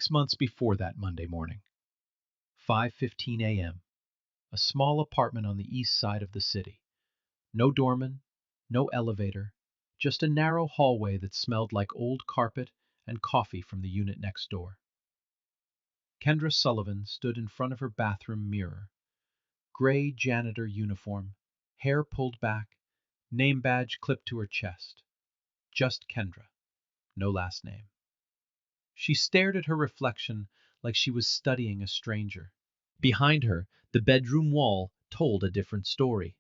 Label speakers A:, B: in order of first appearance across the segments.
A: 6 months before that Monday morning, 5:15 a.m., a small apartment on the east side of the city. No doorman, no elevator, just a narrow hallway that smelled like old carpet and coffee from the unit next door. Kendra Sullivan stood in front of her bathroom mirror. Gray janitor uniform, hair pulled back, name badge clipped to her chest. Just Kendra, no last name. She stared at her reflection like she was studying a stranger. Behind her, the bedroom wall told a different story.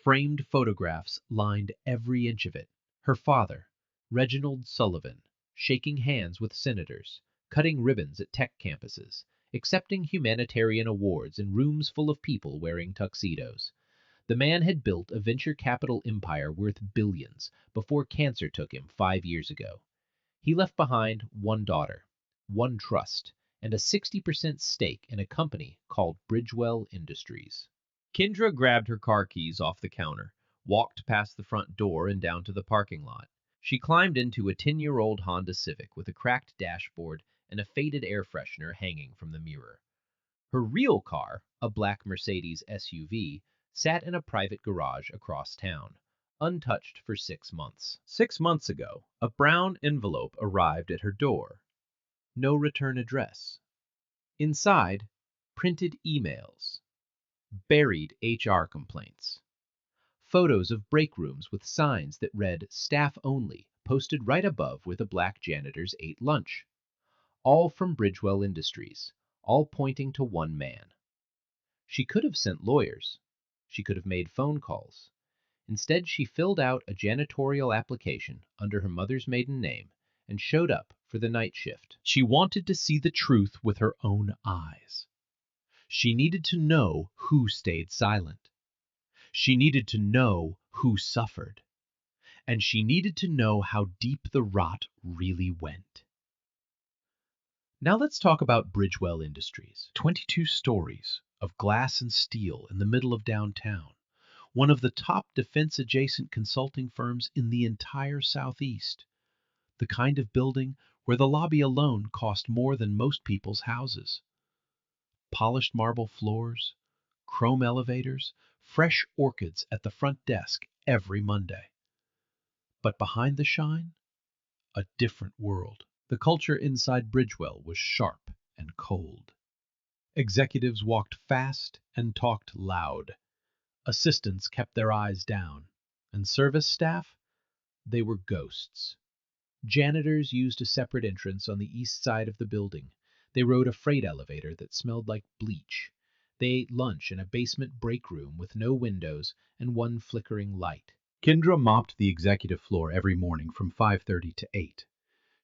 A: Framed photographs lined every inch of it. Her father, Reginald Sullivan, shaking hands with senators, cutting ribbons at tech campuses, accepting humanitarian awards in rooms full of people wearing tuxedos. The man had built a venture capital empire worth billions before cancer took him 5 years ago. He left behind one daughter, one trust, and a 60% stake in a company called Bridgewell Industries. Kendra grabbed her car keys off the counter, walked past the front door and down to the parking lot. She climbed into a 10-year-old Honda Civic with a cracked dashboard and a faded air freshener hanging from the mirror. Her real car, a black Mercedes SUV, sat in a private garage across town, untouched for 6 months. 6 months ago, a brown envelope arrived at her door. No return address. Inside, printed emails. Buried HR complaints. Photos of break rooms with signs that read "Staff Only" posted right above where the black janitors ate lunch. All from Bridgewell Industries, all pointing to one man. She could have sent lawyers. She could have made phone calls. Instead, she filled out a janitorial application under her mother's maiden name and showed up for the night shift. She wanted to see the truth with her own eyes. She needed to know who stayed silent. She needed to know who suffered. And she needed to know how deep the rot really went. Now let's talk about Bridgewell Industries. 22 stories of glass and steel in the middle of downtown. One of the top defense-adjacent consulting firms in the entire Southeast. The kind of building where the lobby alone cost more than most people's houses. Polished marble floors, chrome elevators, fresh orchids at the front desk every Monday. But behind the shine, a different world. The culture inside Bridgewell was sharp and cold. Executives walked fast and talked loud. Assistants kept their eyes down. And service staff? They were ghosts. Janitors used a separate entrance on the east side of the building. They rode a freight elevator that smelled like bleach. They ate lunch in a basement break room with no windows and one flickering light. Kendra mopped the executive floor every morning from 5:30 to 8.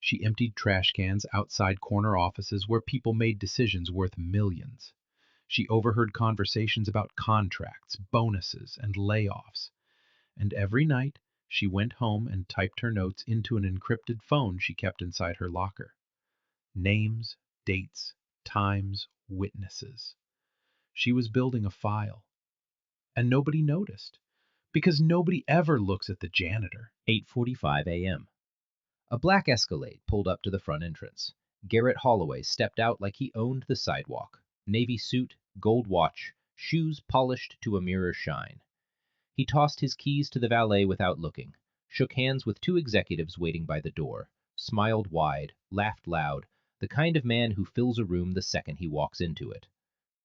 A: She emptied trash cans outside corner offices where people made decisions worth millions. She overheard conversations about contracts, bonuses, and layoffs. And every night, she went home and typed her notes into an encrypted phone she kept inside her locker. Names, dates, times, witnesses. She was building a file. And nobody noticed, because nobody ever looks at the janitor. 8:45 a.m. A black Escalade pulled up to the front entrance. Garrett Holloway stepped out like he owned the sidewalk. Navy suit, gold watch, shoes polished to a mirror shine. He tossed his keys to the valet without looking, shook hands with two executives waiting by the door, smiled wide, laughed loud, the kind of man who fills a room the second he walks into it.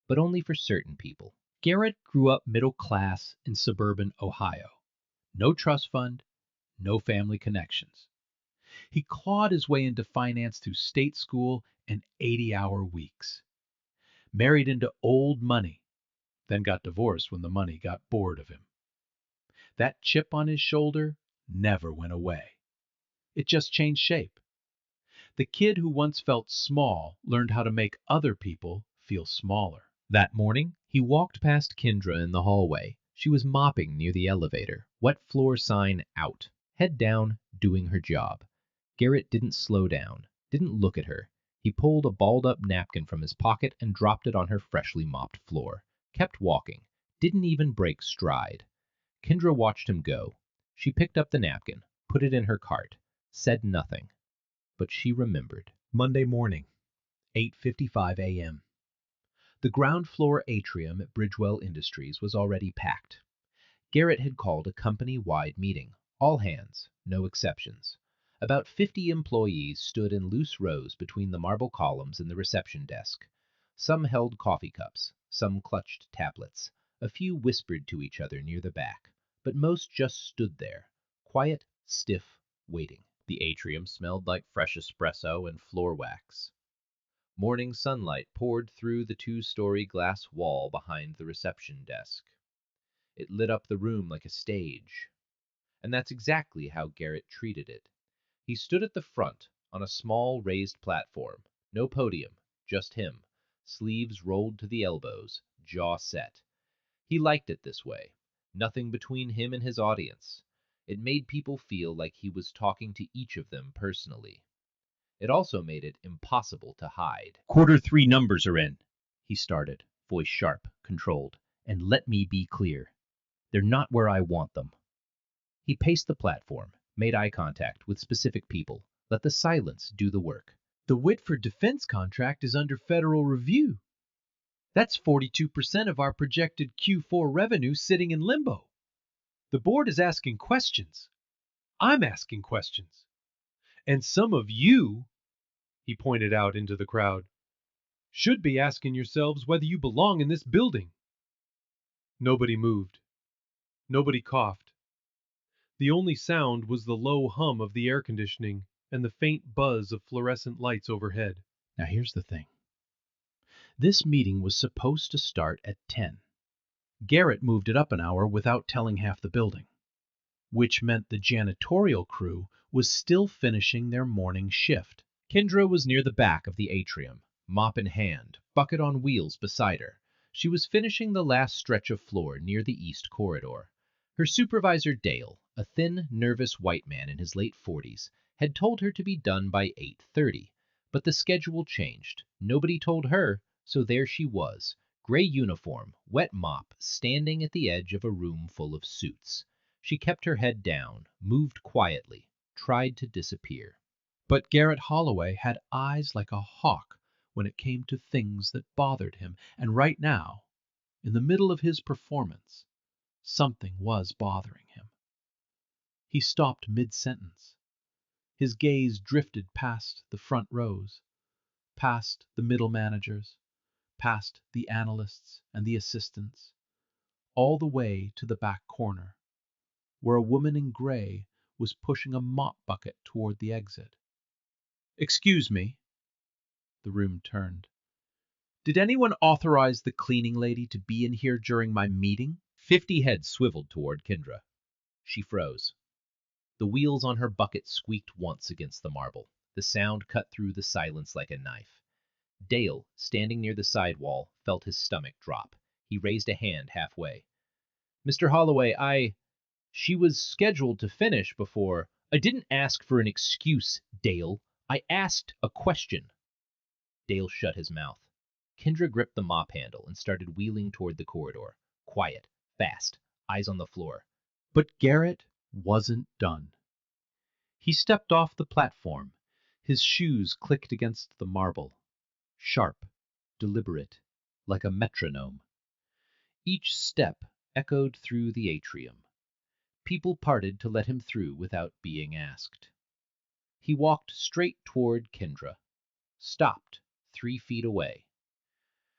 A: But only for certain people. Garrett grew up middle class in suburban Ohio. No trust fund, no family connections. He clawed his way into finance through state school and 80-hour weeks. Married into old money, then got divorced when the money got bored of him. That chip on his shoulder never went away. It just changed shape. The kid who once felt small learned how to make other people feel smaller. That morning, he walked past Kendra in the hallway. She was mopping near the elevator, wet floor sign out, head down, doing her job. Garrett didn't slow down, didn't look at her. He pulled a balled-up napkin from his pocket and dropped it on her freshly mopped floor. Kept walking, didn't even break stride. Kendra watched him go. She picked up the napkin, put it in her cart, said nothing. But she remembered. Monday morning, 8:55 a.m. The ground floor atrium at Bridgewell Industries was already packed. Garrett had called a company-wide meeting, all hands, no exceptions. About 50 employees stood in loose rows between the marble columns and the reception desk. Some held coffee cups, some clutched tablets. A few whispered to each other near the back, but most just stood there, quiet, stiff, waiting. The atrium smelled like fresh espresso and floor wax. Morning sunlight poured through the two-story glass wall behind the reception desk. It lit up the room like a stage. And that's exactly how Garrett treated it. He stood at the front, on a small raised platform. No podium, just him, sleeves rolled to the elbows, jaw set. He liked it this way. Nothing between him and his audience. It made people feel like he was talking to each of them personally. It also made it impossible to hide. "Quarter 3 numbers are in," he started, voice sharp, controlled. "And let me be clear. They're not where I want them." He paced the platform, made eye contact with specific people, let the silence do the work. "The Whitford defense contract is under federal review. That's 42% of our projected Q4 revenue sitting in limbo. The board is asking questions. I'm asking questions. And some of you," he pointed out into the crowd, "should be asking yourselves whether you belong in this building." Nobody moved. Nobody coughed. The only sound was the low hum of the air conditioning and the faint buzz of fluorescent lights overhead. Now here's the thing. This meeting was supposed to start at 10. Garrett moved it up an hour without telling half the building, which meant the janitorial crew was still finishing their morning shift. Kendra was near the back of the atrium, mop in hand, bucket on wheels beside her. She was finishing the last stretch of floor near the east corridor. Her supervisor, Dale, a thin, nervous white man in his late 40s, had told her to be done by 8:30, but the schedule changed. Nobody told her, so there she was, gray uniform, wet mop, standing at the edge of a room full of suits. She kept her head down, moved quietly, tried to disappear. But Garrett Holloway had eyes like a hawk when it came to things that bothered him, and right now, in the middle of his performance, something was bothering him. He stopped mid-sentence. His gaze drifted past the front rows, past the middle managers, past the analysts and the assistants, all the way to the back corner, where a woman in gray was pushing a mop bucket toward the exit. "Excuse me." The room turned. "Did anyone authorize the cleaning lady to be in here during my meeting?" 50 heads swiveled toward Kendra. She froze. The wheels on her bucket squeaked once against the marble. The sound cut through the silence like a knife. Dale, standing near the side wall, felt his stomach drop. He raised a hand halfway. "Mr. Holloway, she was scheduled to finish before." "I didn't ask for an excuse, Dale. I asked a question." Dale shut his mouth. Kendra gripped the mop handle and started wheeling toward the corridor. Quiet, fast, eyes on the floor. But Garrett wasn't done. He stepped off the platform. His shoes clicked against the marble. Sharp, deliberate, like a metronome. Each step echoed through the atrium. People parted to let him through without being asked. He walked straight toward Kendra, stopped 3 feet away.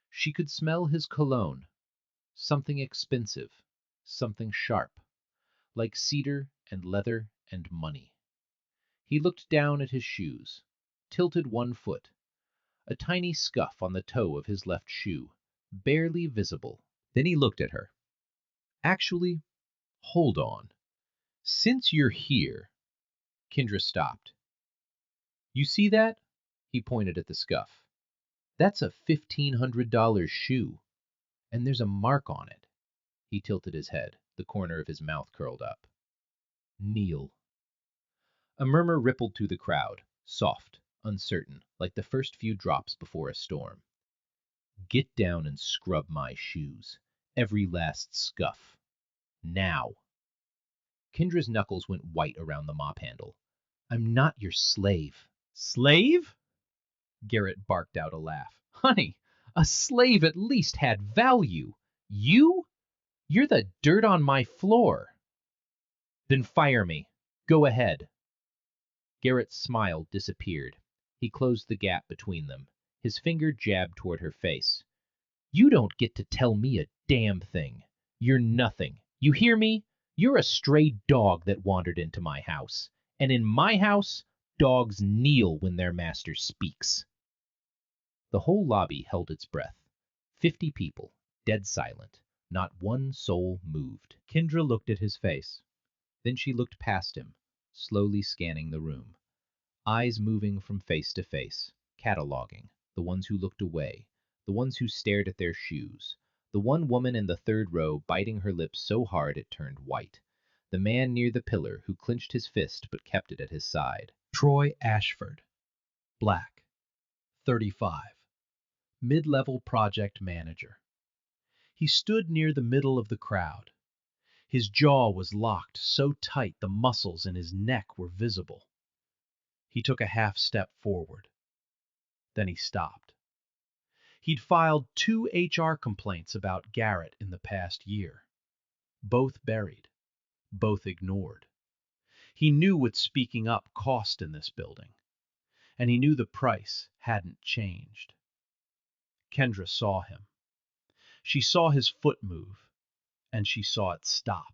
A: She could smell his cologne, something expensive, something sharp, like cedar and leather and money. He looked down at his shoes, tilted one foot, a tiny scuff on the toe of his left shoe, barely visible. Then he looked at her. "Actually, hold on. Since you're here." Kendra stopped. "You see that?" He pointed at the scuff. "That's a $1,500 shoe, and there's a mark on it." He tilted his head, the corner of his mouth curled up. "Kneel." A murmur rippled through the crowd, soft, uncertain, like the first few drops before a storm. "Get down and scrub my shoes. Every last scuff. Now." Kendra's knuckles went white around the mop handle. "I'm not your slave." "Slave?" Garrett barked out a laugh. Honey, a slave at least had value. You? You're the dirt on my floor. Then fire me. Go ahead. Garrett's smile disappeared. He closed the gap between them. His finger jabbed toward her face. You don't get to tell me a damn thing. You're nothing. You hear me? You're a stray dog that wandered into my house. And in my house, dogs kneel when their master speaks. The whole lobby held its breath. 50 people, dead silent. Not one soul moved. Kendra looked at his face. Then she looked past him, slowly scanning the room. Eyes moving from face to face, cataloging, the ones who looked away, the ones who stared at their shoes, the one woman in the third row biting her lips so hard it turned white, the man near the pillar who clenched his fist but kept it at his side. Troy Ashford, black, 35, mid-level project manager. He stood near the middle of the crowd. His jaw was locked so tight the muscles in his neck were visible. He took a half step forward. Then he stopped. He'd filed 2 HR complaints about Garrett in the past year. Both buried. Both ignored. He knew what speaking up cost in this building. And he knew the price hadn't changed. Kendra saw him. She saw his foot move. And she saw it stop.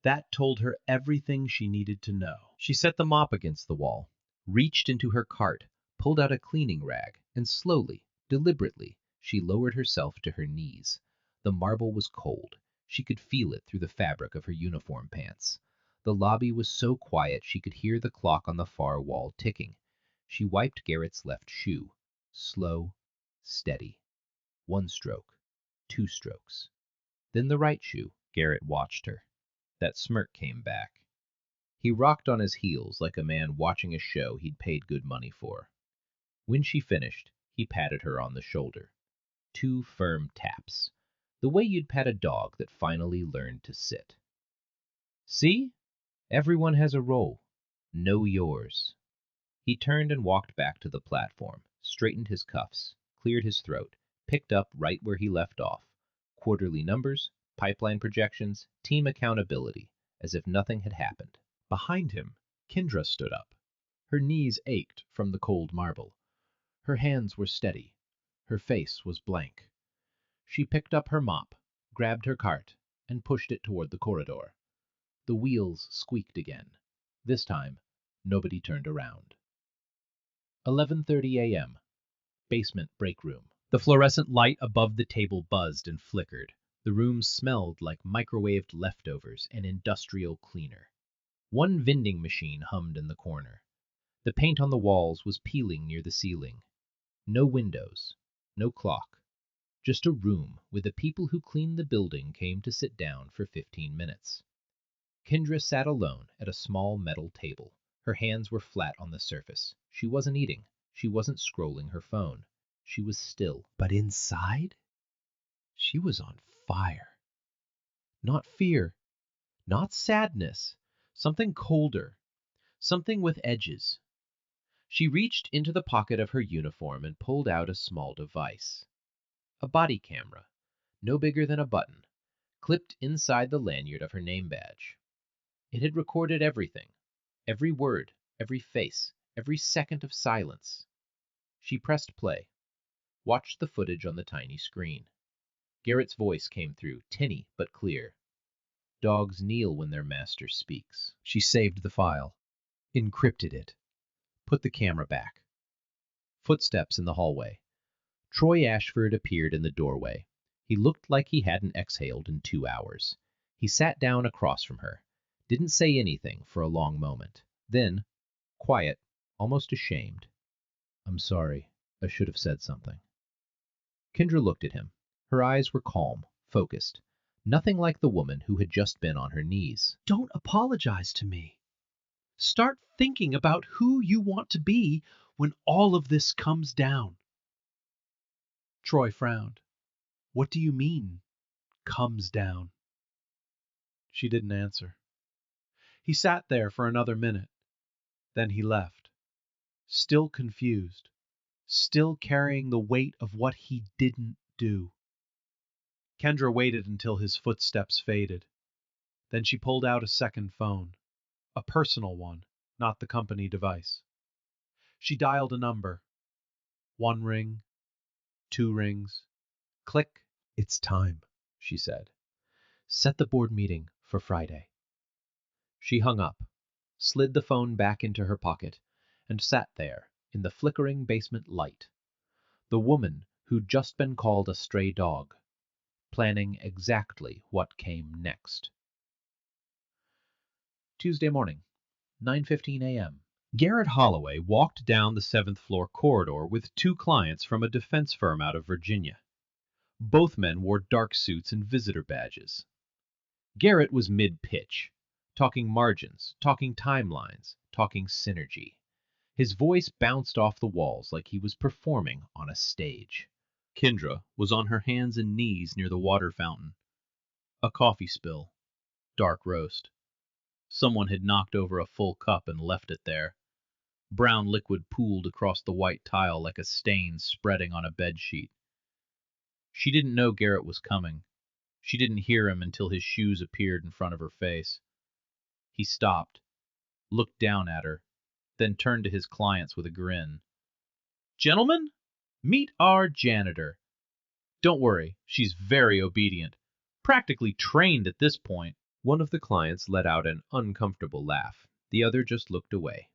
A: That told her everything she needed to know. She set the mop against the wall, reached into her cart, pulled out a cleaning rag, and slowly, deliberately, she lowered herself to her knees. The marble was cold. She could feel it through the fabric of her uniform pants. The lobby was so quiet she could hear the clock on the far wall ticking. She wiped Garrett's left shoe. Slow, steady. 1 stroke, 2 strokes. Then the right shoe. Garrett watched her. That smirk came back. He rocked on his heels like a man watching a show he'd paid good money for. When she finished, he patted her on the shoulder. 2 firm taps, the way you'd pat a dog that finally learned to sit. See? Everyone has a role. Know yours. He turned and walked back to the platform, straightened his cuffs, cleared his throat, picked up right where he left off. Quarterly numbers, pipeline projections, team accountability, as if nothing had happened. Behind him, Kendra stood up. Her knees ached from the cold marble. Her hands were steady. Her face was blank. She picked up her mop, grabbed her cart, and pushed it toward the corridor. The wheels squeaked again. This time, nobody turned around. 11:30 a.m. Basement break room. The fluorescent light above the table buzzed and flickered. The room smelled like microwaved leftovers and industrial cleaner. One vending machine hummed in the corner. The paint on the walls was peeling near the ceiling. No windows, no clock. Just a room where the people who cleaned the building came to sit down for 15 minutes. Kendra sat alone at a small metal table. Her hands were flat on the surface. She wasn't eating. She wasn't scrolling her phone. She was still. But inside, she was on fire. Not fear, not sadness, something colder, something with edges. She reached into the pocket of her uniform and pulled out a small device. A body camera, no bigger than a button, clipped inside the lanyard of her name badge. It had recorded everything, every word, every face, every second of silence. She pressed play, watched the footage on the tiny screen. Garrett's voice came through, tinny but clear. Dogs kneel when their master speaks. She saved the file, encrypted it, put the camera back. Footsteps in the hallway. Troy Ashford appeared in the doorway. He looked like he hadn't exhaled in 2 hours. He sat down across from her, didn't say anything for a long moment. Then, quiet, almost ashamed. I'm sorry, I should have said something. Kendra looked at him. Her eyes were calm, focused. Nothing like the woman who had just been on her knees. Don't apologize to me. Start thinking about who you want to be when all of this comes down. Troy frowned. What do you mean, comes down? She didn't answer. He sat there for another minute. Then he left, still confused, still carrying the weight of what he didn't do. Kendra waited until his footsteps faded. Then she pulled out a second phone, a personal one, not the company device. She dialed a number. 1 ring, 2 rings. Click. "It's time," she said. "Set the board meeting for Friday." She hung up, slid the phone back into her pocket, and sat there in the flickering basement light, the woman who'd just been called a stray dog, planning exactly what came next. Tuesday morning, 9:15 a.m. Garrett Holloway walked down the 7th floor corridor with 2 clients from a defense firm out of Virginia. Both men wore dark suits and visitor badges. Garrett was mid-pitch, talking margins, talking timelines, talking synergy. His voice bounced off the walls like he was performing on a stage. Kendra was on her hands and knees near the water fountain. A coffee spill. Dark roast. Someone had knocked over a full cup and left it there. Brown liquid pooled across the white tile like a stain spreading on a bedsheet. She didn't know Garrett was coming. She didn't hear him until his shoes appeared in front of her face. He stopped, looked down at her, then turned to his clients with a grin. "Gentlemen, meet our janitor. Don't worry, she's very obedient. Practically trained at this point." One of the clients let out an uncomfortable laugh. The other just looked away.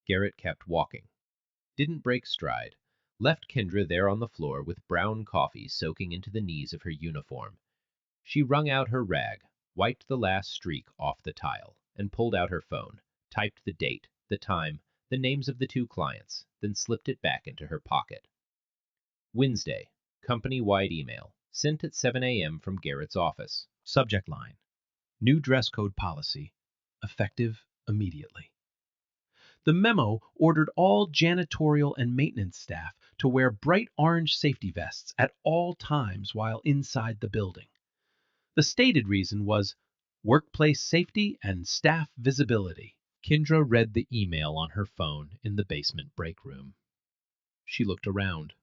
A: Garrett kept walking. Didn't break stride. Left Kendra there on the floor with brown coffee soaking into the knees of her uniform. She wrung out her rag, wiped the last streak off the tile, and pulled out her phone, typed the date, the time, the names of the 2 clients, then slipped it back into her pocket. Wednesday, company-wide email, sent at 7 a.m. from Garrett's office. Subject line: New dress code policy, effective immediately. The memo ordered all janitorial and maintenance staff to wear bright orange safety vests at all times while inside the building. The stated reason was workplace safety and staff visibility. Kendra read the email on her phone in the basement break room. She looked around.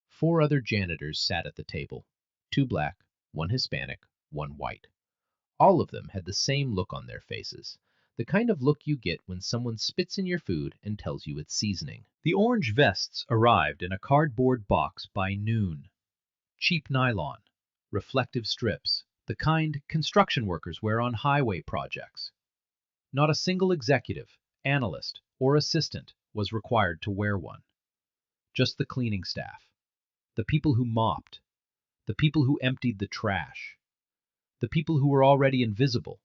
A: 4 other janitors sat at the table. 2 black, 1 Hispanic, 1 white. All of them had the same look on their faces, the kind of look you get when someone spits in your food and tells you it's seasoning. The orange vests arrived in a cardboard box by noon. Cheap nylon, reflective strips, the kind construction workers wear on highway projects. Not a single executive, analyst, or assistant was required to wear one. Just the cleaning staff, the people who mopped, the people who emptied the trash, the people who were already invisible,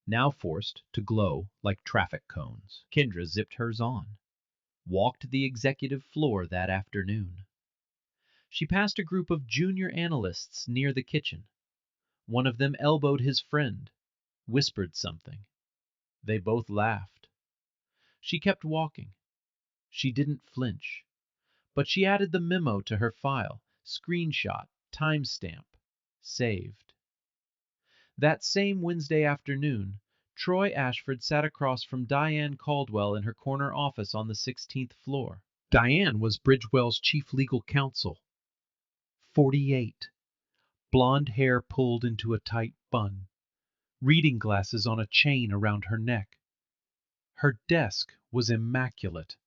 A: now forced to glow like traffic cones. Kendra zipped hers on, walked the executive floor that afternoon. She passed a group of junior analysts near the kitchen. One of them elbowed his friend, whispered something. They both laughed. She kept walking. She didn't flinch, but she added the memo to her file, screenshot, timestamp, saved. That same Wednesday afternoon, Troy Ashford sat across from Diane Caldwell in her corner office on the 16th floor. Diane was Bridgewell's chief legal counsel. 48. Blonde hair pulled into a tight bun. Reading glasses on a chain around her neck. Her desk was immaculate,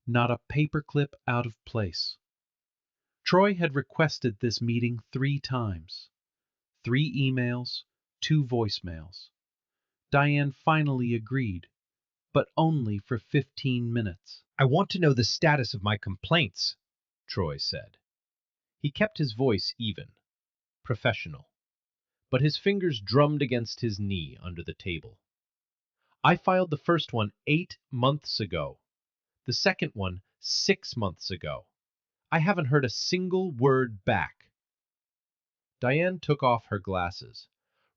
A: not a paperclip out of place. Troy had requested this meeting 3 times. 3 emails, 2 voicemails. Diane finally agreed, but only for 15 minutes. "I want to know the status of my complaints," Troy said. He kept his voice even, professional, but his fingers drummed against his knee under the table. "I filed the first one 8 months ago, the second one 6 months ago. I haven't heard a single word back." Diane took off her glasses,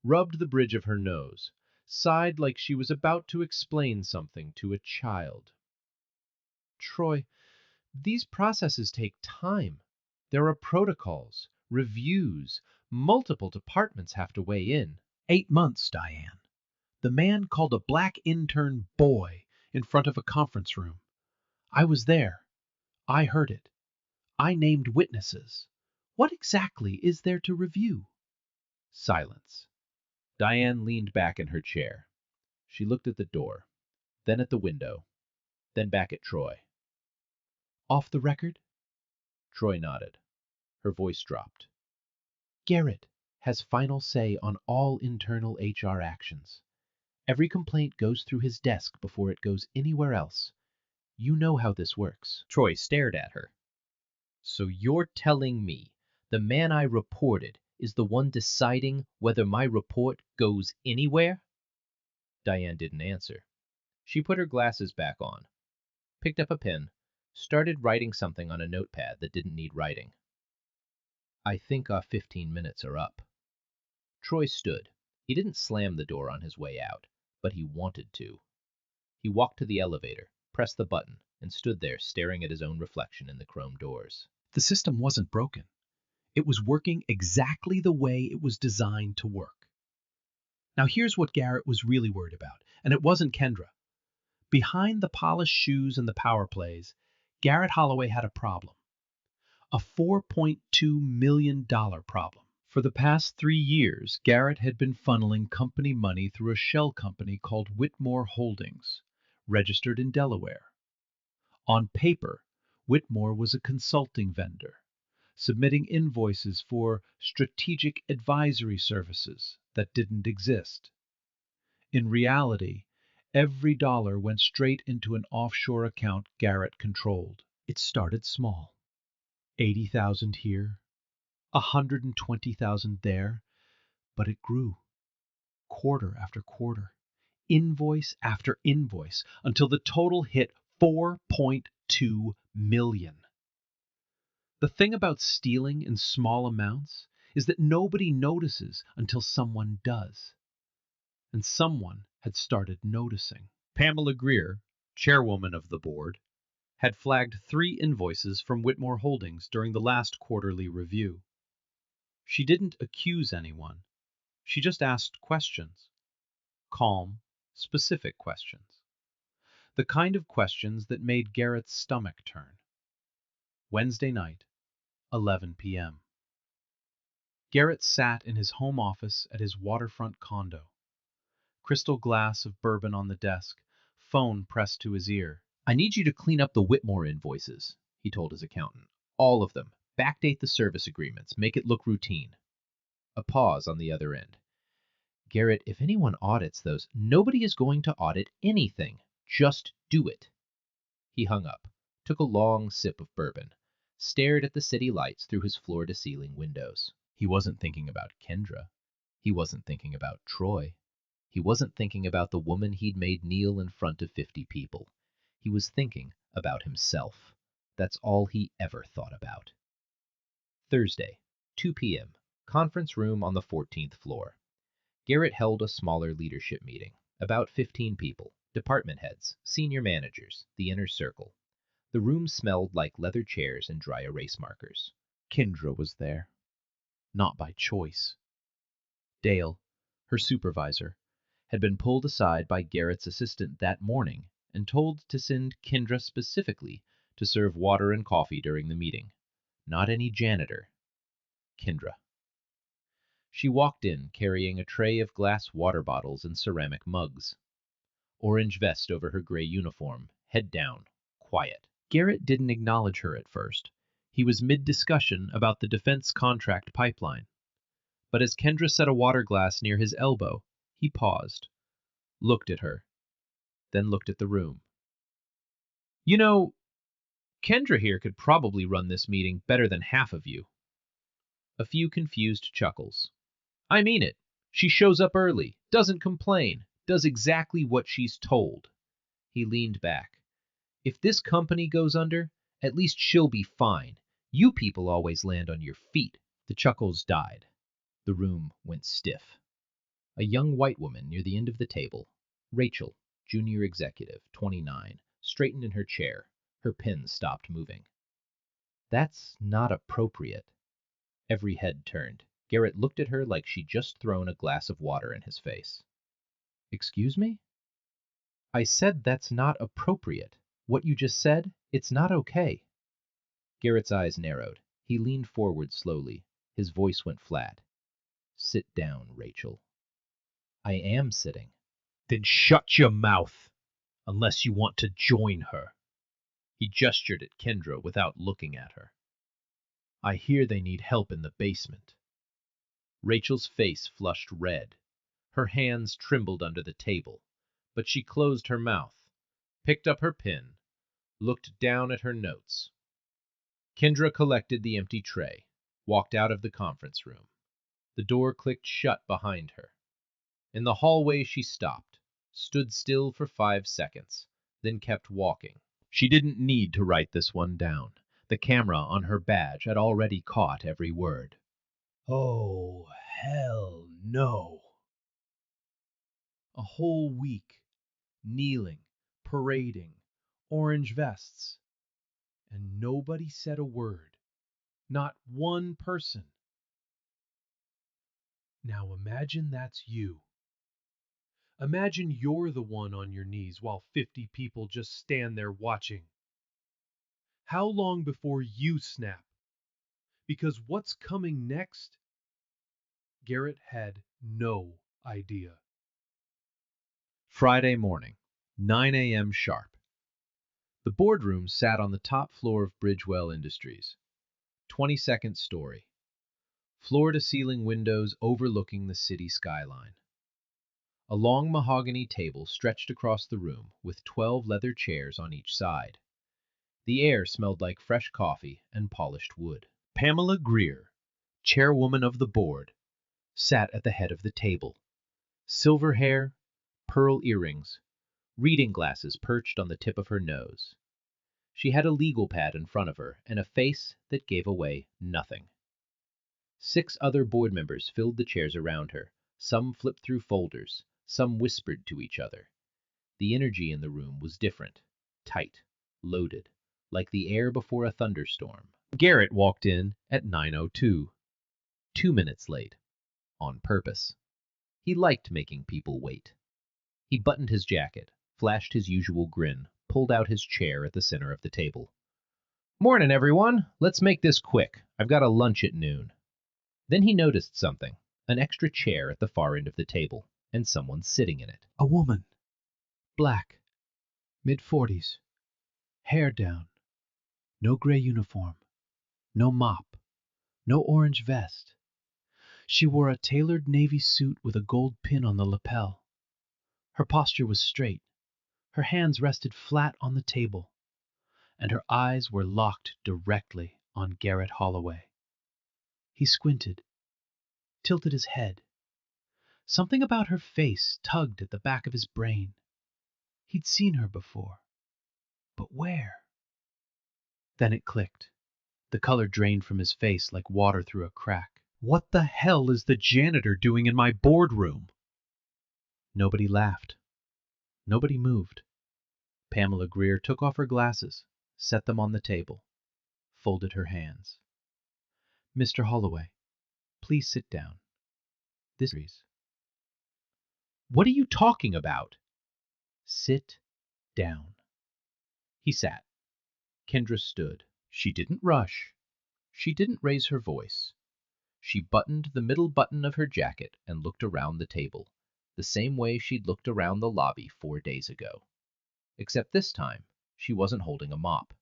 A: rubbed the bridge of her nose, sighed like she was about to explain something to a child. "Troy, these processes take time. There are protocols, reviews, multiple departments have to weigh in." 8 months, Diane. The man called a black intern boy in front of a conference room. I was there. I heard it. I named witnesses. What exactly is there to review? Silence. Diane leaned back in her chair. She looked at the door, then at the window, then back at Troy. Off the record? Troy nodded. Her voice dropped. Garrett has final say on all internal HR actions. Every complaint goes through his desk before it goes anywhere else. You know how this works. Troy stared at her. So you're telling me the man I reported is the one deciding whether my report goes anywhere? Diane didn't answer. She put her glasses back on, picked up a pen, started writing something on a notepad that didn't need writing. I think our 15 minutes are up. Troy stood. He didn't slam the door on his way out, but he wanted to. He walked to the elevator, pressed the button, and stood there staring at his own reflection in the chrome doors. The system wasn't broken. It was working exactly the way it was designed to work. Now here's what Garrett was really worried about, and it wasn't Kendra. Behind the polished shoes and the power plays, Garrett Holloway had a problem. A $4.2 million problem. For the past 3 years, Garrett had been funneling company money through a shell company called Whitmore Holdings, registered in Delaware. On paper, Whitmore was a consulting vendor, submitting invoices for strategic advisory services that didn't exist. In reality, every dollar went straight into an offshore account Garrett controlled. It started small. 80,000 here, 120,000 there, but it grew, quarter after quarter, invoice after invoice, until the total hit 4.2 million. The thing about stealing in small amounts is that nobody notices until someone does. And someone had started noticing. Pamela Greer, chairwoman of the board, had flagged 3 invoices from Whitmore Holdings during the last quarterly review. She didn't accuse anyone. She just asked questions. Calm, specific questions. The kind of questions that made Garrett's stomach turn. Wednesday night, 11 p.m. Garrett sat in his home office at his waterfront condo. Crystal glass of bourbon on the desk, phone pressed to his ear. I need you to clean up the Whitmore invoices, he told his accountant. All of them. Backdate the service agreements. Make it look routine. A pause on the other end. Garrett, if anyone audits those, nobody is going to audit anything. Just do it. He hung up, took a long sip of bourbon, stared at the city lights through his floor-to-ceiling windows. He wasn't thinking about Kendra. He wasn't thinking about Troy. He wasn't thinking about the woman he'd made kneel in front of 50 people. He was thinking about himself. That's all he ever thought about. Thursday, 2 p.m., conference room on the 14th floor. Garrett held a smaller leadership meeting, about 15 people, department heads, senior managers, the inner circle. The room smelled like leather chairs and dry erase markers. Kendra was there. Not by choice. Dale, her supervisor, had been pulled aside by Garrett's assistant that morning and told to send Kendra specifically to serve water and coffee during the meeting. Not any janitor. Kendra. She walked in carrying a tray of glass water bottles and ceramic mugs. Orange vest over her gray uniform, head down, quiet. Garrett didn't acknowledge her at first. He was mid-discussion about the defense contract pipeline. But as Kendra set a water glass near his elbow, he paused, looked at her, then looked at the room. You know, Kendra here could probably run this meeting better than half of you. A few confused chuckles. I mean it. She shows up early, doesn't complain, does exactly what she's told. He leaned back. If this company goes under, at least she'll be fine. You people always land on your feet. The chuckles died. The room went stiff. A young white woman near the end of the table, Rachel, junior executive, 29, straightened in her chair. Her pen stopped moving. That's not appropriate. Every head turned. Garrett looked at her like she'd just thrown a glass of water in his face. Excuse me? I said that's not appropriate. What you just said, it's not okay.
B: Garrett's eyes narrowed. He leaned forward slowly. His voice went flat. Sit down, Rachel. I am sitting.
A: Then shut your mouth, unless you want to join her. He gestured at Kendra without looking at her. I hear they need help in the basement. Rachel's face flushed red. Her hands trembled under the table, but she closed her mouth, picked up her pen, looked down at her notes. Kendra collected the empty tray, walked out of the conference room. The door clicked shut behind her. In the hallway she stopped, stood still for 5 seconds, then kept walking. She didn't need to write this one down. The camera on her badge had already caught every word. Oh, hell no. A whole week, kneeling, parading, orange vests, and nobody said a word. Not one person. Now imagine that's you. Imagine you're the one on your knees while 50 people just stand there watching. How long before you snap? Because what's coming next? Garrett had no idea. Friday morning, 9 a.m. sharp. The boardroom sat on the top floor of Bridgewell Industries, 22nd story, floor-to-ceiling windows overlooking the city skyline. A long mahogany table stretched across the room with 12 leather chairs on each side. The air smelled like fresh coffee and polished wood. Pamela Greer, chairwoman of the board, sat at the head of the table. Silver hair, pearl earrings, reading glasses perched on the tip of her nose. She had a legal pad in front of her and a face that gave away nothing. 6 other board members filled the chairs around her. Some flipped through folders, some whispered to each other. The energy in the room was different, tight, loaded, like the air before a thunderstorm. Garrett walked in at 9:02, 2 minutes late, on purpose. He liked making people wait. He buttoned his jacket, flashed his usual grin, pulled out his chair at the center of the table. Morning, everyone. Let's make this quick. I've got a lunch at noon. Then he noticed something, an extra chair at the far end of the table, and someone sitting in it. A woman. Black. Mid-40s. Hair down. No gray uniform. No mop. No orange vest. She wore a tailored navy suit with a gold pin on the lapel. Her posture was straight. Her hands rested flat on the table, and her eyes were locked directly on Garrett Holloway. He squinted, tilted his head. Something about her face tugged at the back of his brain. He'd seen her before. But where? Then it clicked. The color drained from his face like water through a crack. What the hell is the janitor doing in my boardroom? Nobody laughed. Nobody moved. Pamela Greer took off her glasses, set them on the table, folded her hands. Mr. Holloway, please sit down. This is. What are you talking about? Sit down. He sat. Kendra stood. She didn't rush. She didn't raise her voice. She buttoned the middle button of her jacket and looked around the table, the same way she'd looked around the lobby 4 days ago. Except this time, she wasn't holding a mop.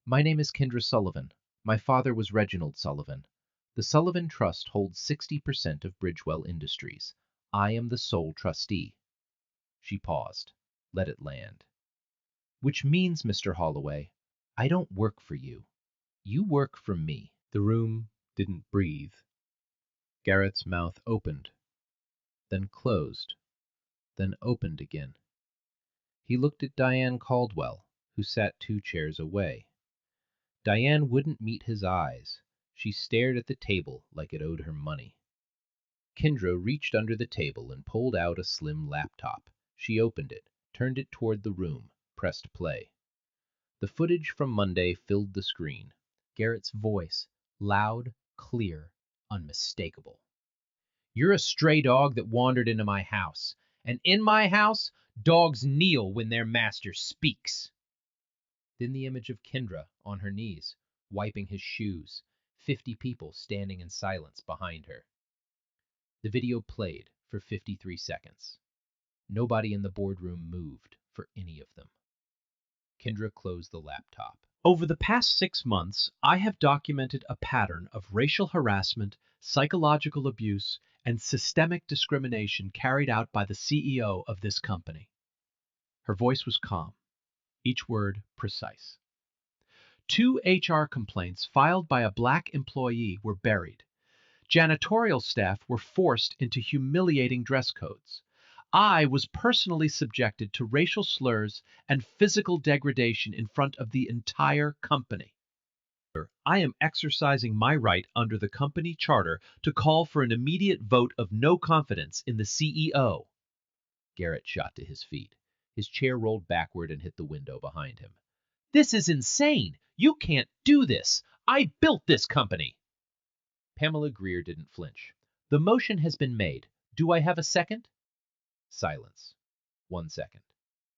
A: My name is Kendra Sullivan. My father was Reginald Sullivan. The Sullivan Trust holds 60% of Bridgewell Industries. I am the sole trustee. She paused, let it land. Which means, Mr. Holloway, I don't work for you. You work for me. The room didn't breathe. Garrett's mouth opened, then closed, then opened again. He looked at Diane Caldwell, who sat 2 chairs away. Diane wouldn't meet his eyes. She stared at the table like it owed her money. Kendra reached under the table and pulled out a slim laptop. She opened it, turned it toward the room, pressed play. The footage from Monday filled the screen. Garrett's voice, loud, clear, unmistakable. You're a stray dog that wandered into my house. And in my house, dogs kneel when their master speaks. Then the image of Kendra on her knees,
B: wiping his shoes, 50 people standing in silence behind her. The video played for 53 seconds. Nobody in the boardroom moved for any of them. Kendra closed the laptop.
A: Over the past 6 months, I have documented a pattern of racial harassment, psychological abuse, and systemic discrimination carried out by the CEO of this company. Her voice was calm, each word precise. 2 HR complaints filed by a black employee were buried. Janitorial staff were forced into humiliating dress codes. I was personally subjected to racial slurs and physical degradation in front of the entire company. I am exercising my right under the company charter to call for an immediate vote of no confidence in the CEO.
B: Garrett shot to his feet. His chair rolled backward and hit the window behind him.
A: This is insane! You can't do this! I built this company!
B: Pamela Greer didn't flinch. The motion has been made. Do I have a second? Silence. 1 second.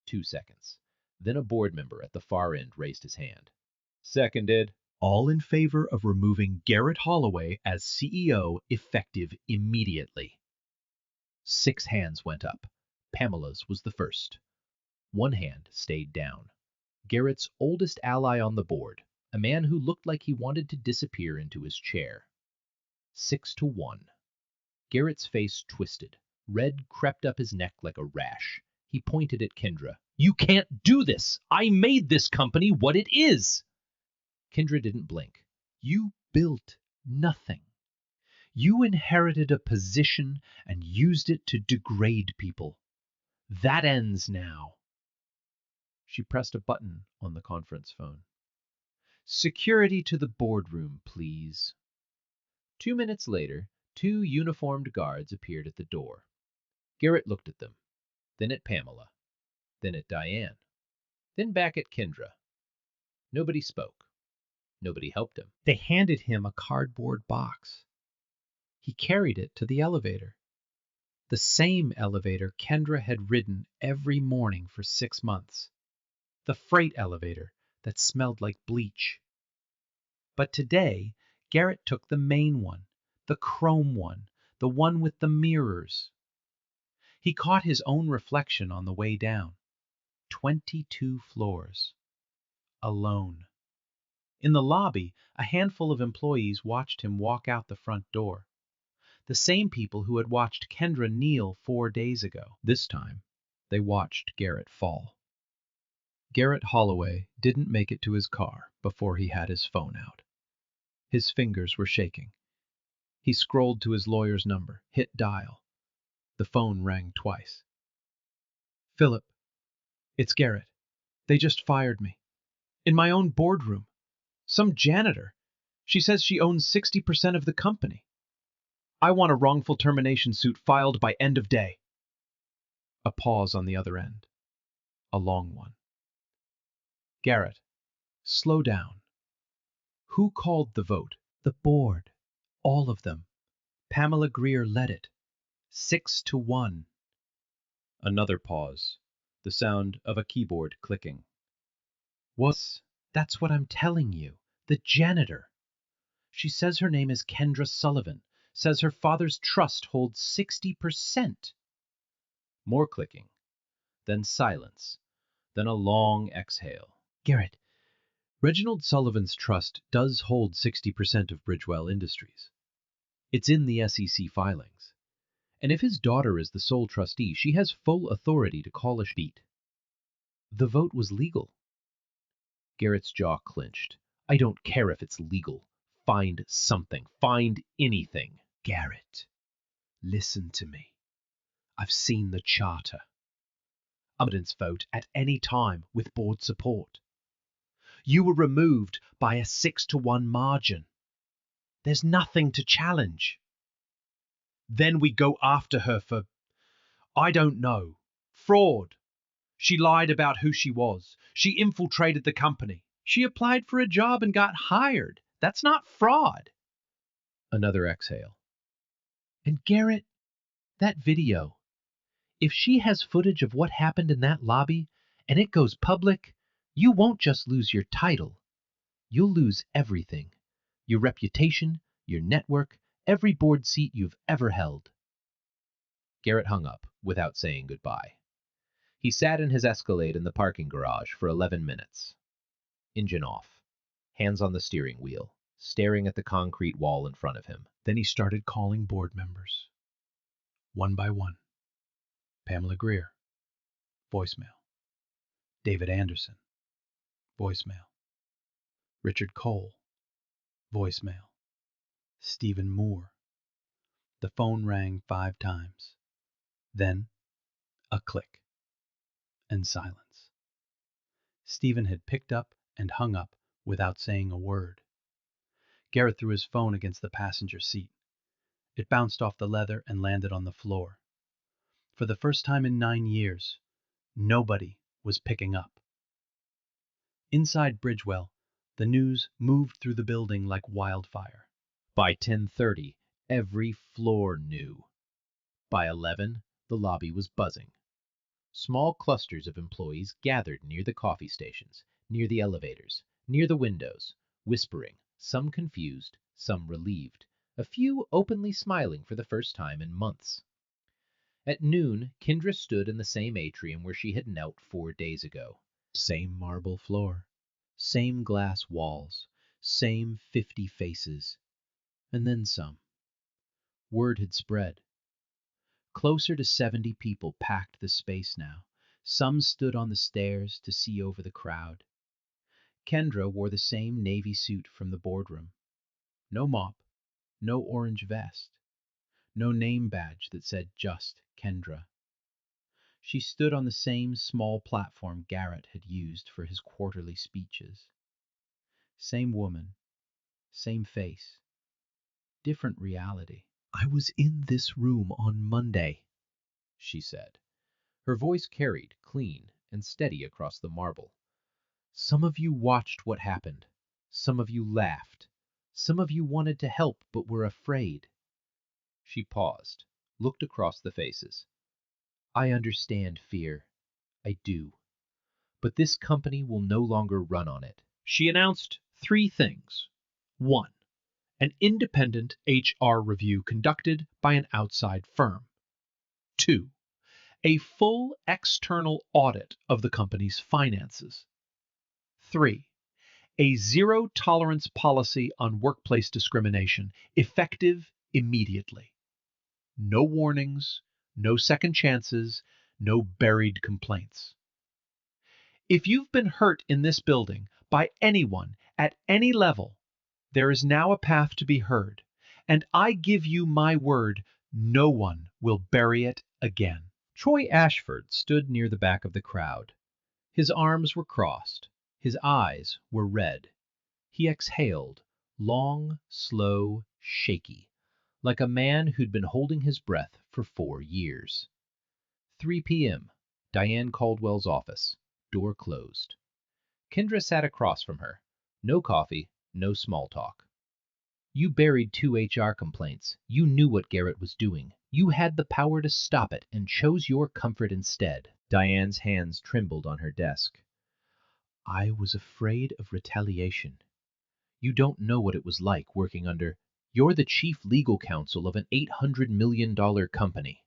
B: 2 seconds. Then a board member at the far end raised his hand. Seconded.
A: All in favor of removing Garrett Holloway as CEO effective immediately.
B: 6 hands went up. Pamela's was the first. 1 hand stayed down. Garrett's oldest ally on the board, a man who looked like he wanted to disappear into his chair. 6-1. Garrett's face twisted. Red crept up his neck like a rash. He pointed at Kendra.
A: You can't do this! I made this company what it is!
B: Kendra didn't blink.
A: You built nothing. You inherited a position and used it to degrade people. That ends now. She pressed a button on the conference phone. Security to the boardroom, please.
B: 2 minutes later, 2 uniformed guards appeared at the door. Garrett looked at them, then at Pamela, then at Diane, then back at Kendra. Nobody spoke. Nobody helped him.
A: They handed him a cardboard box. He carried it to the elevator. The same elevator Kendra had ridden every morning for 6 months. The freight elevator that smelled like bleach. But today, Garrett took the main one, the chrome one, the one with the mirrors. He caught his own reflection on the way down. 22 floors. Alone. In the lobby, a handful of employees watched him walk out the front door. The same people who had watched Kendra kneel 4 days ago. This time, they watched Garrett fall. Garrett Holloway didn't make it to his car before he had his phone out. His fingers were shaking. He scrolled to his lawyer's number, hit dial. The phone rang twice. Philip, it's Garrett. They just fired me. In my own boardroom. Some janitor. She says she owns 60% of the company. I want a wrongful termination suit filed by end of day. A pause on the other end. A long one. Garrett, slow down. Who called the vote? The board. All of them. Pamela Greer led it. 6-1. Another pause. The sound of a keyboard clicking. That's what I'm telling you. The janitor. She says her name is Kendra Sullivan. Says her father's trust holds 60%. More clicking. Then silence. Then a long exhale. Garrett, Reginald Sullivan's trust does hold 60% of Bridgewell Industries. It's in the SEC filings. And if his daughter is the sole trustee, she has full authority to call a beat. The vote was legal. Garrett's jaw clenched. I don't care if it's legal. Find something. Find anything. Garrett, listen to me. I've seen the charter. Evidence vote at any time with board support. You were removed by a 6-1 margin. There's nothing to challenge. Then we go after her for, I don't know, fraud. She lied about who she was. She infiltrated the company. She applied for a job and got hired. That's not fraud. Another exhale. And Garrett, that video. If she has footage of what happened in that lobby and it goes public, you won't just lose your title.
B: You'll lose everything. Your reputation, your network, every board seat you've ever held. Garrett hung up without saying goodbye. He sat in his Escalade in the parking garage for 11 minutes. Engine off, hands on the steering wheel, staring at the concrete wall in front of him.
A: Then he started calling board members. One by one. Pamela Greer, voicemail. David Anderson, voicemail. Richard Cole, voicemail. Stephen Moore. The phone rang 5 times. Then a click and silence. Stephen had picked up and hung up without saying a word. Garrett threw his phone against the passenger seat. It bounced off the leather and landed on the floor. For the first time in 9 years, nobody was picking up. Inside Bridgewell, the news moved through the building like wildfire.
B: By 10:30, every floor knew. By 11, the lobby was buzzing. Small clusters of employees gathered near the coffee stations, near the elevators, near the windows, whispering, some confused, some relieved, a few openly smiling for the first time in months. At noon, Kendra stood in the same atrium where she had knelt 4 days ago.
A: Same marble floor, same glass walls, same 50 faces, and then some. Word had spread. Closer to 70 people packed the space now. Some stood on the stairs to see over the crowd. Kendra wore the same navy suit from the boardroom. No mop, no orange vest, no name badge that said just Kendra. She stood on the same small platform Garrett had used for his quarterly speeches. Same woman, same face, different reality. I was in this room on Monday, she said. Her voice carried, clean and steady across the marble. Some of you watched what happened. Some of you laughed. Some of you wanted to help but were afraid. She paused, looked across the faces. I understand fear. I do. But this company will no longer run on it. She announced 3 things. 1. An independent HR review conducted by an outside firm. 2. A full external audit of the company's finances. 3. A zero-tolerance policy on workplace discrimination, effective immediately. No warnings, no second chances, no buried complaints. If you've been hurt in this building by anyone at any level, there is now a path to be heard, and I give you my word, no one will bury it again. Troy Ashford stood near the back of the crowd. His arms were crossed. His eyes were red. He exhaled, long, slow, shaky, like a man who'd been holding his breath for 4 years. 3 p.m., Diane Caldwell's office, door closed. Kendra sat across from her. No coffee, no small talk. You buried 2 HR complaints. You knew what Garrett was doing. You had the power to stop it and chose your comfort instead. Diane's hands trembled on her desk. I was afraid of retaliation. You don't know what it was like working under. You're the chief legal counsel of an $800 million company.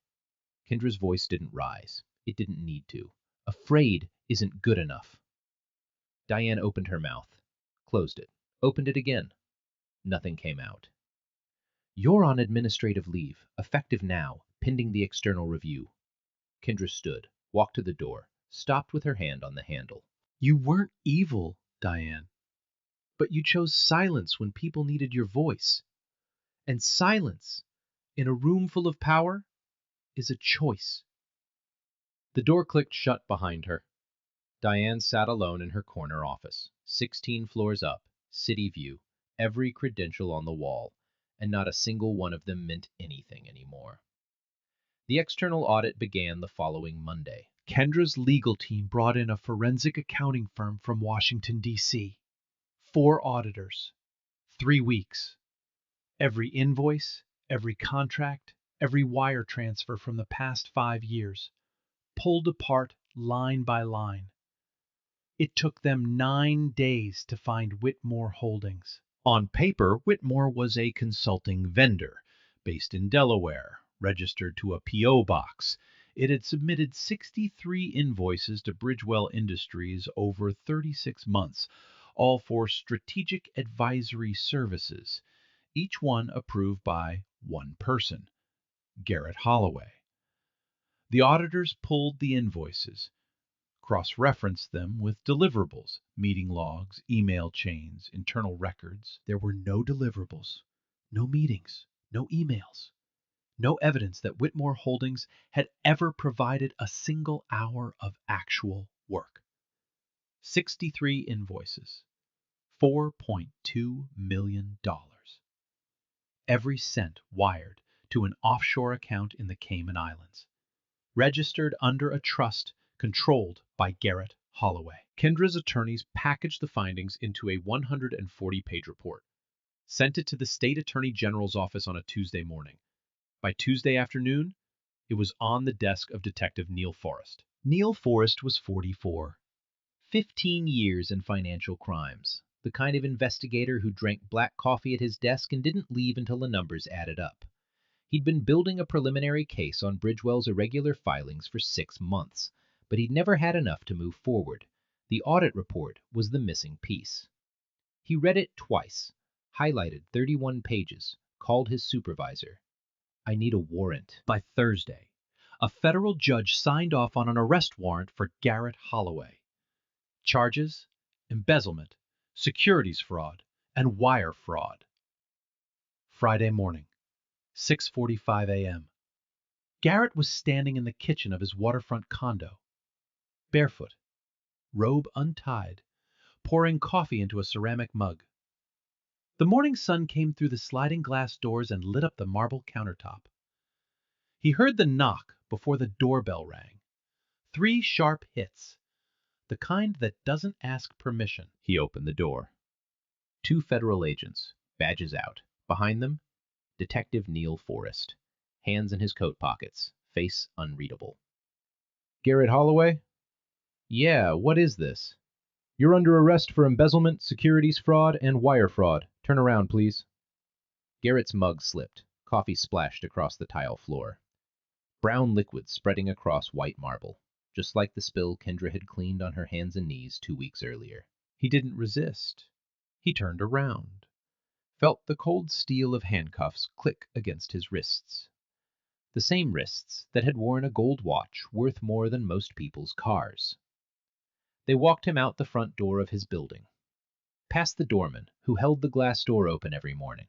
A: Kendra's voice didn't rise. It didn't need to. Afraid isn't good enough. Diane opened her mouth, closed it, opened it again. Nothing came out. You're on administrative leave, effective now, pending the external review. Kendra stood, walked to the door, stopped with her hand on the handle. You weren't evil, Diane, but you chose silence when people needed your voice. And silence, in a room full of power, is a choice. The door clicked shut behind her. Diane sat alone in her corner office, 16 floors up, city view, every credential on the wall, and not a single one of them meant anything anymore. The external audit began the following Monday. Kendra's legal team brought in a forensic accounting firm from Washington, D.C. 4 auditors, 3 weeks. Every invoice, every contract, every wire transfer from the past 5 years, pulled apart line by line. It took them 9 days to find Whitmore Holdings. On paper, Whitmore was a consulting vendor, based in Delaware, registered to a P.O. box. It had submitted 63 invoices to Bridgewell Industries over 36 months, all for strategic advisory services, each one approved by one person, Garrett Holloway. The auditors pulled the invoices, cross-referenced them with deliverables, meeting logs, email chains, internal records. There were no deliverables, no meetings, no emails, no evidence that Whitmore Holdings had ever provided a single hour of actual work. 63 invoices, $4.2 million. Every cent wired to an offshore account in the Cayman Islands, registered under a trust controlled by Garrett Holloway. Kendra's attorneys packaged the findings into a 140-page report, sent it to the state attorney general's office on a Tuesday morning. By Tuesday afternoon, it was on the desk of Detective Neil Forrest. Neil Forrest was 44. 15 years in financial crimes, the kind of investigator who drank black coffee at his desk and didn't leave until the numbers added up. He'd been building a preliminary case on Bridgewell's irregular filings for 6 months, but he'd never had enough to move forward. The audit report was the missing piece. He read it twice, highlighted 31 pages, called his supervisor. I need a warrant. By Thursday, a federal judge signed off on an arrest warrant for Garrett Holloway. Charges: embezzlement, securities fraud, and wire fraud. Friday morning, 6:45 a.m. Garrett was standing in the kitchen of his waterfront condo, barefoot, robe untied, pouring coffee into a ceramic mug. The morning sun came through the sliding glass doors and lit up the marble countertop. He heard the knock before the doorbell rang. 3 sharp hits, the kind that doesn't ask permission.
B: He opened the door. 2 federal agents, badges out. Behind them, Detective Neil Forrest, hands in his coat pockets, face unreadable. Garrett Holloway? Yeah, what is this? You're under arrest for embezzlement, securities fraud, and wire fraud. Turn around, please. Garrett's mug slipped. Coffee splashed across the tile floor. Brown liquid spreading across white marble, just like the spill Kendra had cleaned on her hands and knees 2 weeks earlier.
A: He didn't resist. He turned around, felt the cold steel of handcuffs click against his wrists.
B: The same wrists that had worn a gold watch worth more than most people's cars. They walked him out the front door of his building, past the doorman who held the glass door open every morning,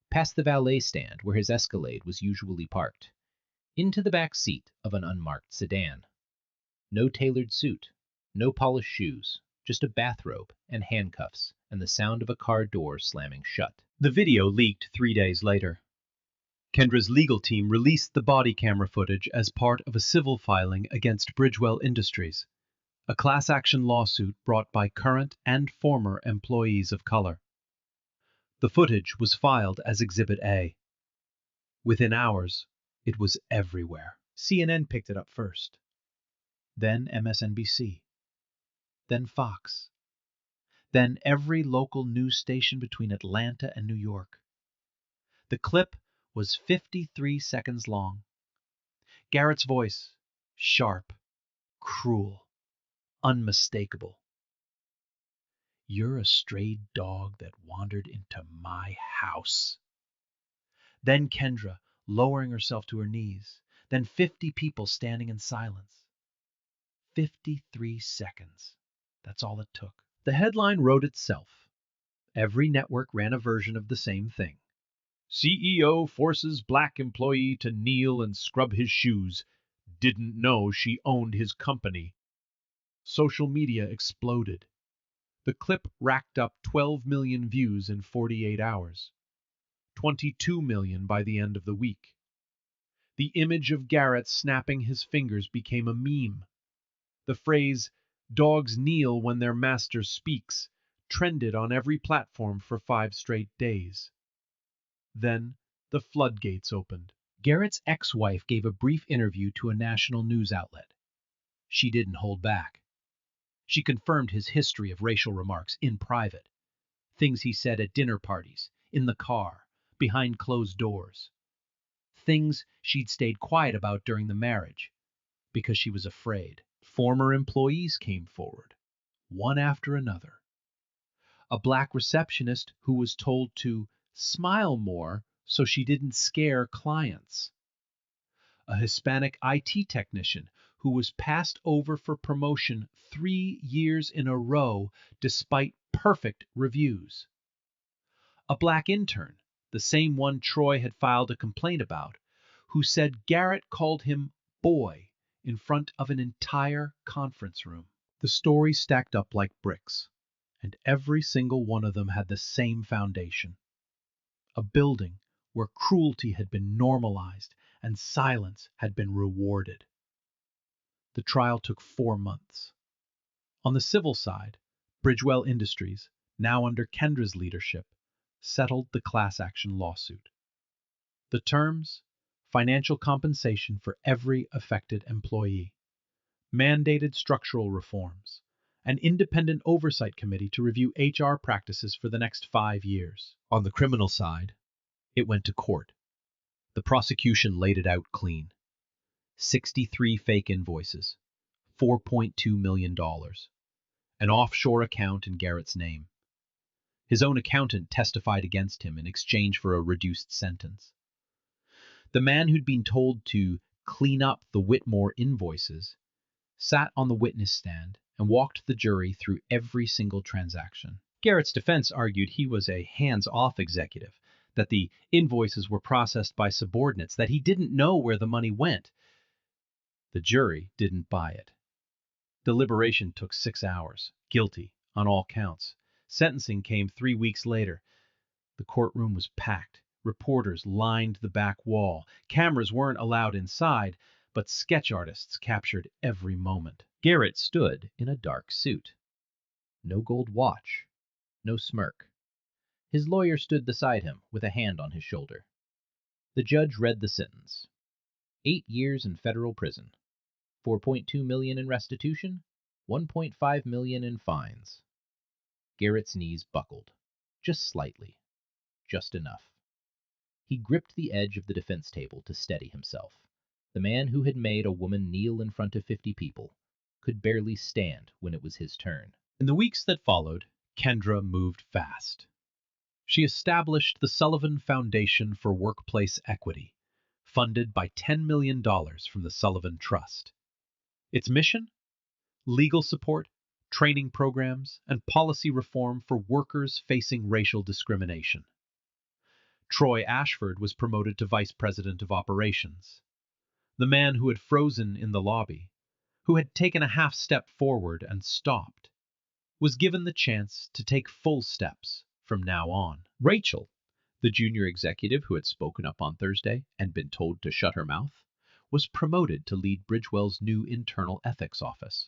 B: past the valet stand where his Escalade was usually parked, into the back seat of an unmarked sedan. No tailored suit, no polished shoes, just a bathrobe and handcuffs and the sound of a car door slamming shut.
A: The video leaked 3 days later. Kendra's legal team released the body camera footage as part of a civil filing against Bridgewell Industries, a class action lawsuit brought by current and former employees of color. The footage was filed as Exhibit A. Within hours, it was everywhere. CNN picked it up first, then MSNBC, then Fox, then every local news station between Atlanta and New York. The clip was 53 seconds long. Garrett's voice, sharp, cruel, unmistakable. You're a stray dog that wandered into my house. Then Kendra, lowering herself to her knees. Then 50 people standing in silence. 53 seconds. That's all it took. The headline wrote itself. Every network ran a version of the same thing. CEO forces black employee to kneel and scrub his shoes. Didn't know she owned his company. Social media exploded. The clip racked up 12 million views in 48 hours. 22 million by the end of the week. The image of Garrett snapping his fingers became a meme. The phrase, "dogs kneel when their master speaks," trended on every platform for 5 straight days. Then the floodgates opened. Garrett's ex-wife gave a brief interview to a national news outlet. She didn't hold back. She confirmed his history of racial remarks in private, things he said at dinner parties, in the car, behind closed doors, things she'd stayed quiet about during the marriage because she was afraid. Former employees came forward, one after another. A black receptionist who was told to smile more so she didn't scare clients. A Hispanic IT technician who was passed over for promotion 3 years in a row despite perfect reviews. A black intern, the same one Troy had filed a complaint about, who said Garrett called him boy in front of an entire conference room. The stories stacked up like bricks, and every single one of them had the same foundation. A building where cruelty had been normalized and silence had been rewarded. The trial took 4 months. On the civil side, Bridgewell Industries, now under Kendra's leadership, settled the class action lawsuit. The terms: financial compensation for every affected employee, mandated structural reforms, an independent oversight committee to review HR practices for the next 5 years. On the criminal side, it went to court. The prosecution laid it out clean. 63 fake invoices, $4.2 million, an offshore account in Garrett's name. His own accountant testified against him in exchange for a reduced sentence. The man who'd been told to clean up the Whitmore invoices sat on the witness stand and walked the jury through every single transaction. Garrett's defense argued he was a hands-off executive, that the invoices were processed by subordinates, that he didn't know where the money went. The jury didn't buy it. Deliberation took 6 hours, guilty on all counts. Sentencing came 3 weeks later. The courtroom was packed. Reporters lined the back wall. Cameras weren't allowed inside, but sketch artists captured every moment. Garrett stood in a dark suit. No gold watch, no smirk. His lawyer stood beside him with a hand on his shoulder. The judge read the sentence. 8 years in federal prison. 4.2 million in restitution, 1.5 million in fines. Garrett's knees buckled. Just slightly. Just enough. He gripped the edge of the defense table to steady himself. The man who had made a woman kneel in front of 50 people could barely stand when it was his turn. In the weeks that followed, Kendra moved fast. She established the Sullivan Foundation for Workplace Equity, funded by $10 million from the Sullivan Trust. Its mission? Legal support, training programs, and policy reform for workers facing racial discrimination. Troy Ashford was promoted to Vice President of Operations. The man who had frozen in the lobby, who had taken a half step forward and stopped, was given the chance to take full steps from now on. Rachel, the junior executive who had spoken up on Thursday and been told to shut her mouth, was promoted to lead Bridgewell's new internal ethics office.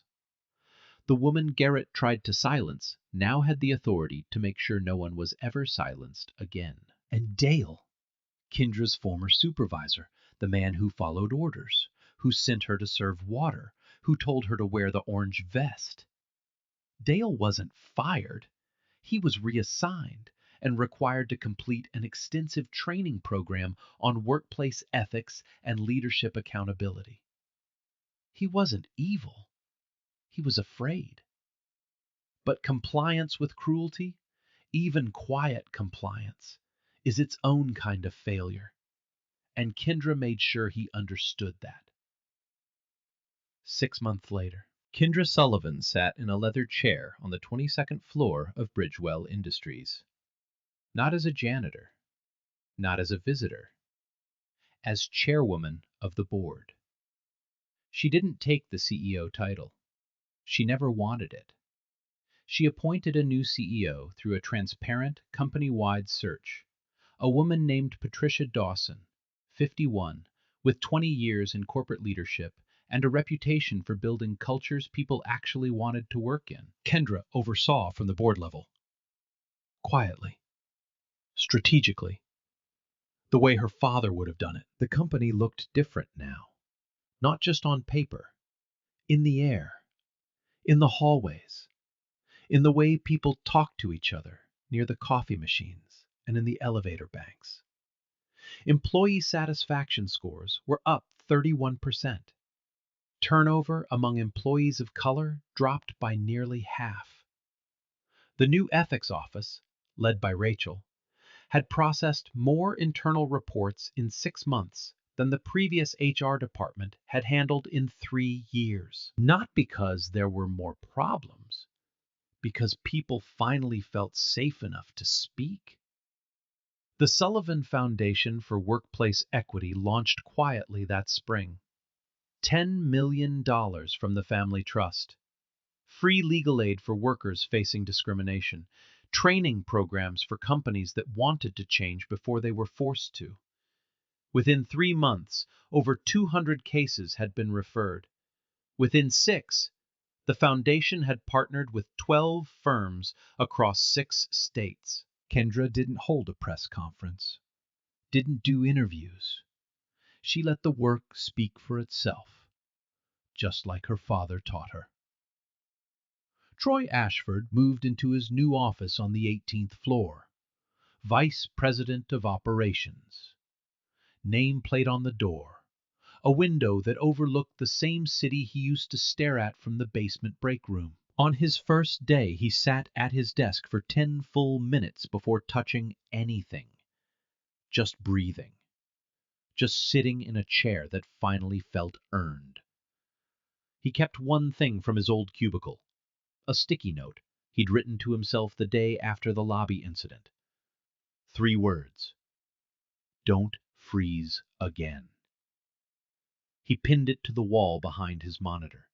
A: The woman Garrett tried to silence now had the authority to make sure no one was ever silenced again. And Dale, Kendra's former supervisor, the man who followed orders, who sent her to serve water, who told her to wear the orange vest. Dale wasn't fired. He was reassigned and required to complete an extensive training program on workplace ethics and leadership accountability. He wasn't evil. He was afraid. But compliance with cruelty, even quiet compliance, is its own kind of failure. And Kendra made sure he understood that. 6 months later, Kendra Sullivan sat in a leather chair on the 22nd floor of Bridgewell Industries. Not as a janitor, not as a visitor, as chairwoman of the board. She didn't take the CEO title. She never wanted it. She appointed a new CEO through a transparent, company-wide search. A woman named Patricia Dawson, 51, with 20 years in corporate leadership and a reputation for building cultures people actually wanted to work in. Kendra oversaw from the board level. Quietly. Strategically. The way her father would have done it. The company looked different now. Not just on paper. In the air. In the hallways, in the way people talk to each other near the coffee machines and in the elevator banks. Employee satisfaction scores were up 31%. Turnover among employees of color dropped by nearly half. The new ethics office, led by Rachel, had processed more internal reports in 6 months than the previous HR department had handled in 3 years. Not because there were more problems, because people finally felt safe enough to speak. The Sullivan Foundation for Workplace Equity launched quietly that spring. $10 million from the Family Trust. Free legal aid for workers facing discrimination. Training programs for companies that wanted to change before they were forced to. Within 3 months, over 200 cases had been referred. Within 6, the foundation had partnered with 12 firms across 6 states. Kendra didn't hold a press conference, didn't do interviews. She let the work speak for itself, just like her father taught her. Troy Ashford moved into his new office on the 18th floor, Vice President of Operations. Nameplate on the door, a window that overlooked the same city he used to stare at from the basement break room. On his first day, he sat at his desk for 10 full minutes before touching anything. Just breathing. Just sitting in a chair that finally felt earned. He kept one thing from his old cubicle, a sticky note he'd written to himself the day after the lobby incident. 3 words. Don't freeze again. He pinned it to the wall behind his monitor,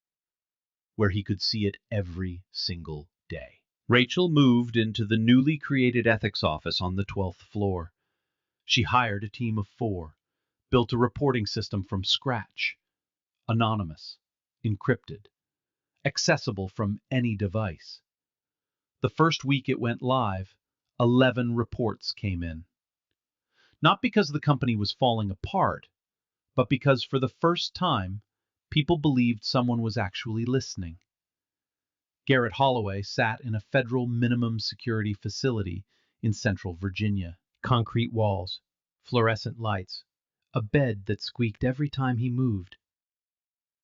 A: where he could see it every single day. Rachel moved into the newly created ethics office on the 12th floor. She hired a team of 4, built a reporting system from scratch, anonymous, encrypted, accessible from any device. The first week it went live, 11 reports came in. Not because the company was falling apart, but because for the first time, people believed someone was actually listening. Garrett Holloway sat in a federal minimum security facility in central Virginia. Concrete walls, fluorescent lights, a bed that squeaked every time he moved.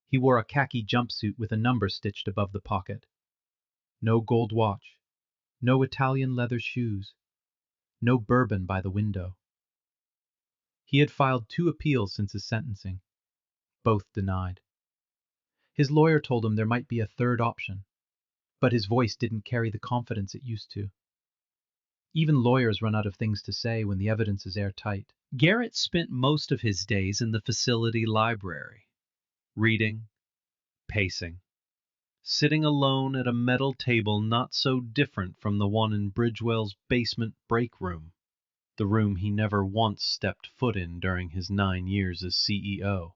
A: He wore a khaki jumpsuit with a number stitched above the pocket. No gold watch, no Italian leather shoes, no bourbon by the window. He had filed 2 appeals since his sentencing, both denied. His lawyer told him there might be a third option, but his voice didn't carry the confidence it used to. Even lawyers run out of things to say when the evidence is airtight. Garrett spent most of his days in the facility library, reading, pacing, sitting alone at a metal table not so different from the one in Bridgewell's basement break room, the room he never once stepped foot in during his 9 years as CEO.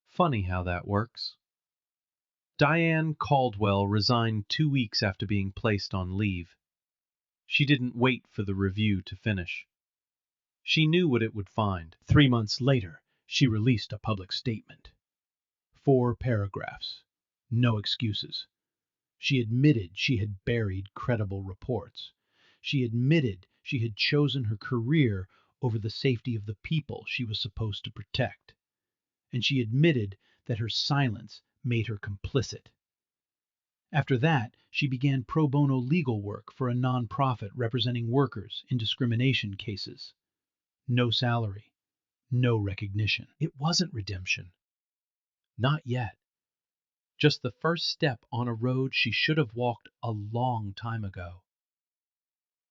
A: Funny how that works. Diane Caldwell resigned 2 weeks after being placed on leave. She didn't wait for the review to finish. She knew what it would find. 3 months later, she released a public statement. 4 paragraphs. No excuses. She admitted she had buried credible reports. She admitted she had chosen her career over the safety of the people she was supposed to protect. And she admitted that her silence made her complicit. After that, she began pro bono legal work for a nonprofit representing workers in discrimination cases. No salary, no recognition. It wasn't redemption. Not yet. Just the first step on a road she should have walked a long time ago.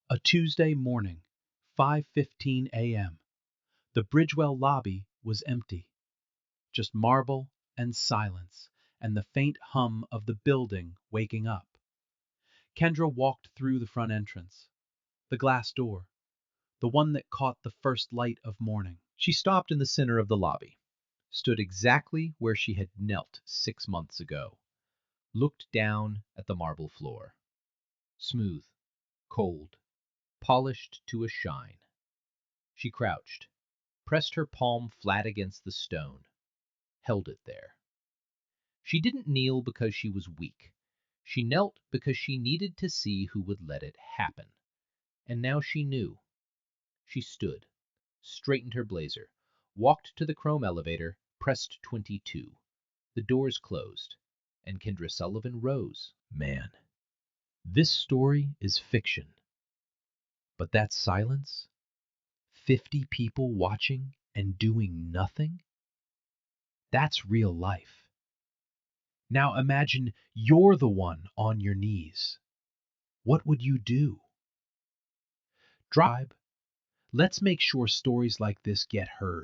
A: A Tuesday morning, 5:15 a.m. The Bridgewell lobby was empty. Just marble and silence, and the faint hum of the building waking up. Kendra walked through the front entrance, the glass door, the one that caught the first light of morning. She stopped in the center of the lobby, stood exactly where she had knelt 6 months ago, looked down at the marble floor. Smooth, cold, polished to a shine. She crouched, pressed her palm flat against the stone, held it there. She didn't kneel because she was weak.
B: She knelt because she needed to see who would let it happen. And now she knew. She stood, straightened her blazer, walked to the chrome elevator, pressed 22. The doors closed, and Kendra Sullivan rose.
A: Man, this story is fiction. But that silence, 50 people watching and doing nothing, that's real life. Now imagine you're the one on your knees. What would you do? Drive. Let's make sure stories like this get heard.